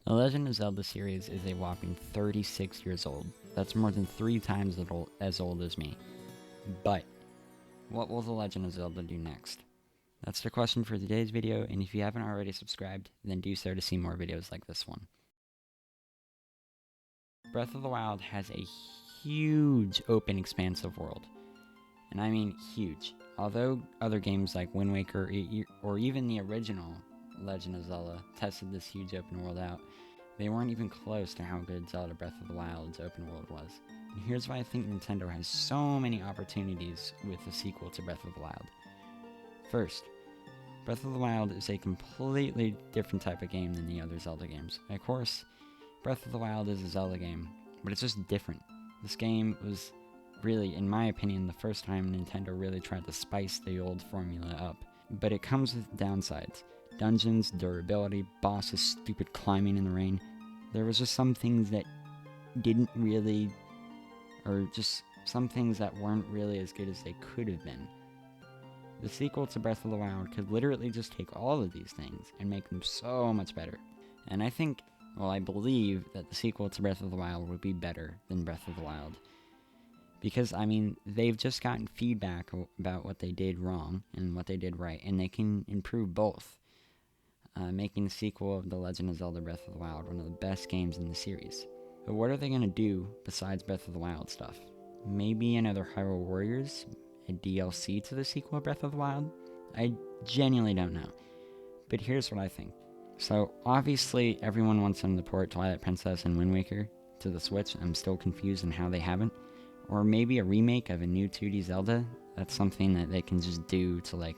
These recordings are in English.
The Legend of Zelda series is a whopping 36 years old. That's more than 3 times as old as me. But, what will The Legend of Zelda do next? That's the question for today's video, and if you haven't already subscribed, then do so to see more videos like this one. Breath of the Wild has a huge open expansive world. And I mean huge. Although other games like Wind Waker or even the original Legend of Zelda tested this huge open world out, they weren't even close to how good Zelda Breath of the Wild's open world was. And here's why I think Nintendo has so many opportunities with the sequel to Breath of the Wild. First, Breath of the Wild is a completely different type of game than the other Zelda games. Of course, Breath of the Wild is a Zelda game, but it's just different. This game was really, in my opinion, the first time Nintendo really tried to spice the old formula up. But it comes with downsides. Dungeons, durability, bosses, stupid climbing in the rain. There was just some things that didn't really, or just some things that weren't really as good as they could have been. The sequel to Breath of the Wild could literally just take all of these things and make them so much better. And I believe that the sequel to Breath of the Wild would be better than Breath of the Wild. Because, they've just gotten feedback about what they did wrong and what they did right, and they can improve both, making the sequel of The Legend of Zelda Breath of the Wild one of the best games in the series. But what are they going to do besides Breath of the Wild stuff? Maybe another Hyrule Warriors, a DLC to the sequel of Breath of the Wild? I genuinely don't know. But here's what I think. So, obviously, everyone wants them to port Twilight Princess and Wind Waker to the Switch. I'm still confused on how they haven't. Or maybe a remake of a new 2D Zelda. That's something that they can just do to,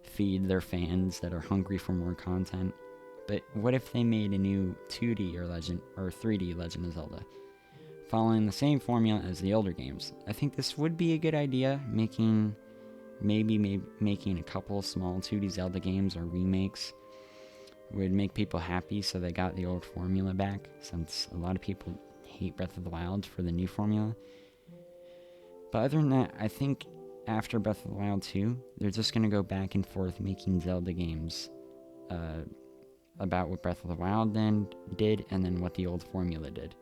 feed their fans that are hungry for more content. But what if they made a new 2D or 3D Legend of Zelda, following the same formula as the older games? I think this would be a good idea, making a couple small 2D Zelda games or remakes would make people happy, so they got the old formula back, since a lot of people hate Breath of the Wild for the new formula. But other than that, I think after Breath of the Wild 2, they're just going to go back and forth making Zelda games about what Breath of the Wild did, and then what the old formula did.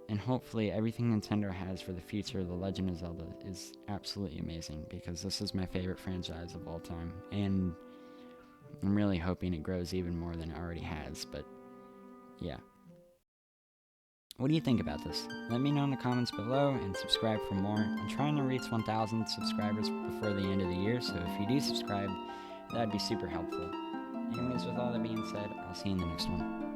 And hopefully everything Nintendo has for the future of The Legend of Zelda is absolutely amazing, because this is my favorite franchise of all time, and I'm really hoping it grows even more than it already has, but yeah. What do you think about this? Let me know in the comments below, and subscribe for more. I'm trying to reach 1,000 subscribers before the end of the year, so if you do subscribe, that'd be super helpful. Anyways, with all that being said, I'll see you in the next one.